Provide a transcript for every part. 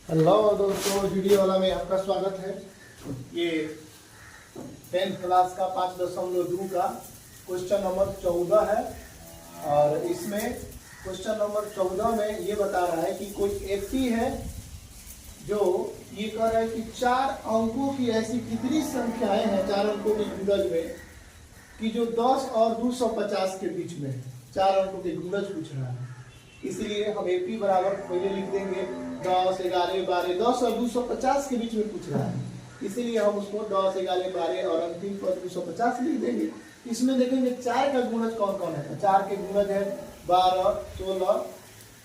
Hello दोस्तों, video वाला में आपका स्वागत है। ये 10th क्लास का 5.2 का क्वेश्चन नंबर 14 है। और इसमें क्वेश्चन नंबर 14 में ये बता रहा है कि कोई एपी है जो ये कह रहा है कि 4 अंकों की ऐसी कितनी संख्याएं हैं 4 अंकों के गुणज में कि जो 10 और 250 के बीच में है। 4 अंकों के गुणज पूछ रहा है, इसलिए हम एपी बराबर पहले लिख देंगे 10, 11, 12, 10 और 250 के बीच में पूछ रहा है, इसीलिए हम उसको 10, 11, 12 और अंतिम पद 250 लिख देंगे। इसमें देखेंगे 4 का गुणज कौन कौन है। 4 के गुणज है 12, 16,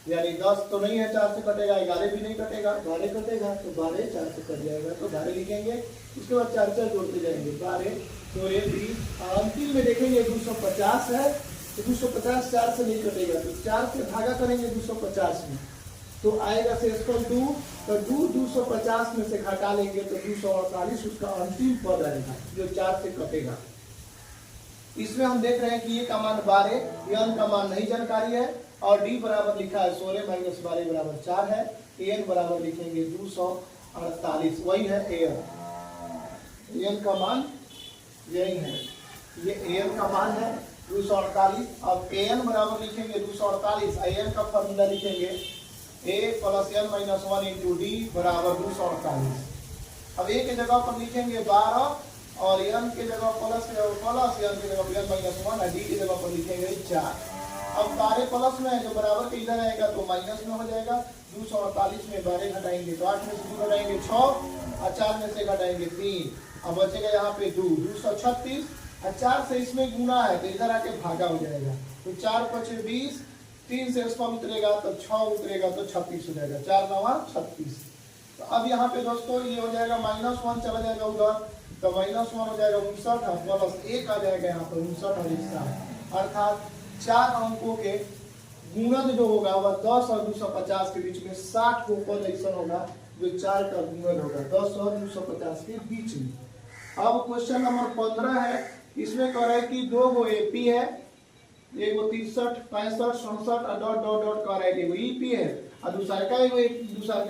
यानी 10 तो नहीं है, 4 से कटेगा, 11 भी नहीं कटेगा, 12 कटेगा, तो 12 4 से कट जाएगा, तो 12 लिखेंगे। उसके बाद 4 4 जोड़ते जाएंगे, 12, 16, 20 और अंतिम में देखेंगे 250 है, तो 250 4 से नहीं कटेगा, तो 4 से भागा करेंगे 250 में, तो आएगा शेषफल 2, तो 250 में से घटा लेंगे तो 248 उसका अंतिम पद आएगा जो 4 से कटेगा। इसमें हम देख रहे हैं कि ये का मान 12, n का मान नहीं जानकारी है, और d बराबर लिखा है 16 माइनस 12 बराबर 4 है, n बराबर लिखेंगे 248, वही है n का मान यही है, ये n का मान है 248। अब an बराबर लिखेंगे 248, an का फॉर्मूला लिखेंगे a plus n minus 1 into D बराबर 248। अब a के जगह पर लिखेंगे 12 और n के जगह प्लस n के जगह n माइनस 1 और d की जगह पर लिखेंगे 4। अब 12 प्लस में जो बराबर के इधर आएगा तो माइनस में हो जाएगा। 248 में 12 घटाएंगे तो 8 में से 2 घटाएंगे 6 और 4 में से घटाएंगे 3, अब बचेगा यहाँ पे 236 और 4 से इसमें गुना है तो इधर आके भागा हो जाएगा, तो 4 5 20, 3 से इसका उतरेगा तो 6 उतरेगा तो 36 हो जाएगा, 4 9 36। तो अब यहाँ पे दोस्तों ये हो जाएगा -1 चला जाएगा उधर, तो -1 हो जाएगा 59 प्लस 1 आ जाएगा यहाँ पर 59 और 1, अर्थात 4 अंकों के गुणज जो होगा वह 10 और 250 के बीच में 60 को पद ऐसा होगा जो 4 का गुणज होगा 10 और 250 के बीच में। अब क्वेश्चन नंबर 15 है, इसमें कह रहा है कि 2 गो एपी है, एगो 63, 65, 67 और डॉट डॉट डॉट कह रहा है कि वो ईपी है, और दूसरा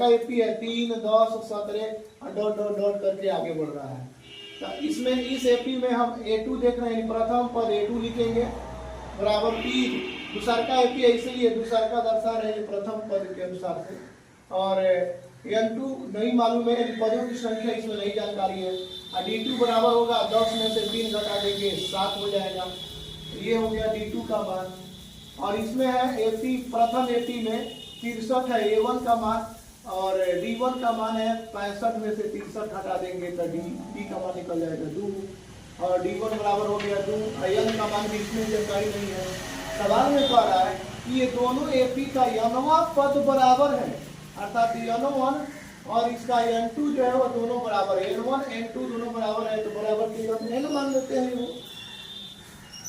एपी है 3, 10, 17 और डॉट डॉट डॉट करके आगे बढ़ रहा है। तो इसमें इस एपी में हम a2 देख रहे हैं, प्रथम पद a2 लिखेंगे बराबर 3, दूसरा एपी है इसलिए दूसरा का दर्शा रहे हैं प्रथम पद के अनुसार से, और n2 नहीं मालूम है, पदों की संख्या इसमें नहीं जानकारी है, और d2 बराबर होगा 10 में से 3 घटा देंगे 7 हो जाएगा, ये हो गया d2 का मान। और इसमें है एपी, प्रथम एपी में 63 है a1 का मान, और d1 का मान है 65 में से 63 हटा देंगे तो d का मान निकल जाएगा 2, और d1 बराबर हो गया 2, n का मान भी इसमें जानकारी नहीं है। सवाल में कह रहा है कि ये दोनों एपी का nवां पद बराबर है, अर्थात n1 और इसका n2 जो है वो दोनों बराबर है, n1 n2 दोनों बराबर है, तो बराबर की जगह n मान लेते हैं वो।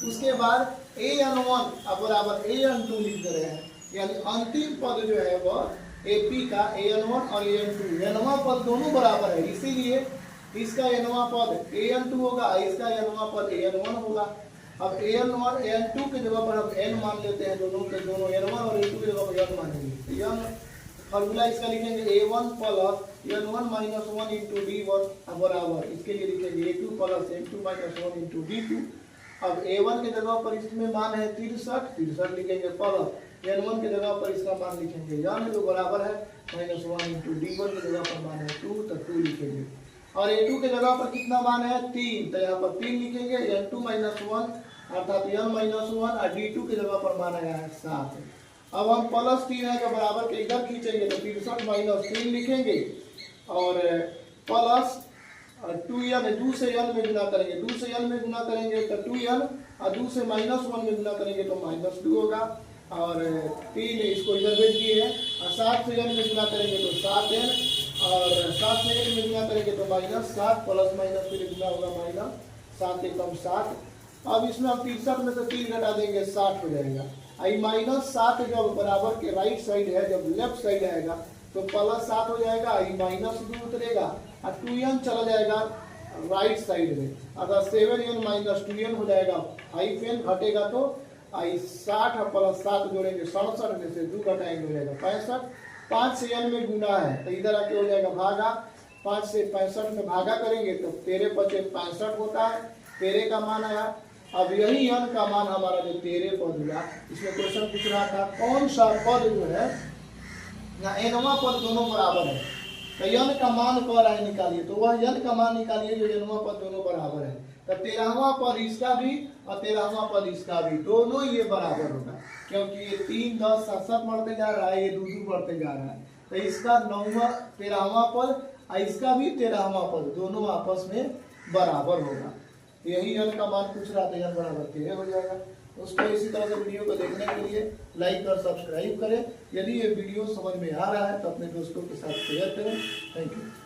उसके बाद an1 अब बराबर an2 लिख दे रहे हैं, यानी अंतिम पद जो है वह एपी का an1 और an2 nवां पद दोनों बराबर है, इसीलिए इसका nवां पद an2 होगा, इसका nवां पद an1 होगा। अब an1 an2 के जगह पर हम n मान लेते हैं, दोनों के दोनों n1 और an2 के जगह पर n मानेंगे, तो n फॉर्मूला इसका लिखेंगे a1 plus n1 minus 1 into d1 बराबर, इसके लिए लिखेंगे a2 plus n2 minus 1 into d2। अब a1 के जगह पर इसमें मान है 63 लिखेंगे, प्लस n1 के जगह पर इसका मान लिखेंगे n जो बराबर है -1 इंटू d1 के जगह पर मान है 2, तो 2 लिखेंगे, और a2 के जगह पर कितना मान है 3, तो यहाँ पर 3 लिखेंगे, n2 माइनस 1 अर्थात n माइनस 1 और d2 के जगह पर मान आया है 7। अब हम प्लस 3 है के बराबर के इधर खींचेंगे तो 63 माइनस 3 लिखेंगे, और प्लस 2n 2 से n में गुना करेंगे, 2 से n में गुना करेंगे तो 2n, और 2 से -1 में गुना करेंगे तो -2 होगा, और 3 इसको इधर भेज दिए है, और 7 से n में गुना करेंगे तो 7n, और 7 से 1 में गुना करेंगे तो -7 प्लस माइनस फिर गुना होगा -7 एकम 7। अब इसमें हम 63 में से 3 घटा देंगे 60 हो जाएगा, आई -7 जब बराबर के राइट साइड है, जब लेफ्ट साइड आएगा तो +7 हो जाएगा, आई -2 उतरेगा और 2n चला जाएगा राइट साइड में, अगर 7n माइनस 2n हो जाएगा, 5n घटेगा तो आई 60 प्लस 7 जोड़ेंगे 67 में से 2 घटाएंगे हो जाएगा 65, 5 से n में गुना है तो इधर आके हो जाएगा भागा। 5 से 65 में भागा करेंगे तो 13 पचे 65 होता है, 13 का मान आया। अब यही n का मान हमारा जो 13 पद हुआ, इसमें क्वेश्चन पूछ रहा था कौन सा पद जो है ना nवां पद दोनों बराबर है, तो n का मान कह रहा है निकालिए, तो वह n का मान निकालिए जो nवां पद दोनों बराबर है। तो 13वां पद इसका भी और 13वां पद इसका भी, दोनों ये बराबर होगा, क्योंकि ये 3 10 7 7 बढ़ते जा रहा है, ये 2 2 बढ़ते जा रहा है, तो इसका 9वां 13वां पद और इसका भी 13वां पद दोनों आपस में बराबर होगा। यही n का मान पूछ रहा था, n बराबर 13 हो जाएगा। उसको इसी तरह से वीडियो को देखने के लिए लाइक और सब्सक्राइब करें। यदि ये वीडियो समझ में आ रहा है तो अपने दोस्तों के साथ शेयर करें। Thank you.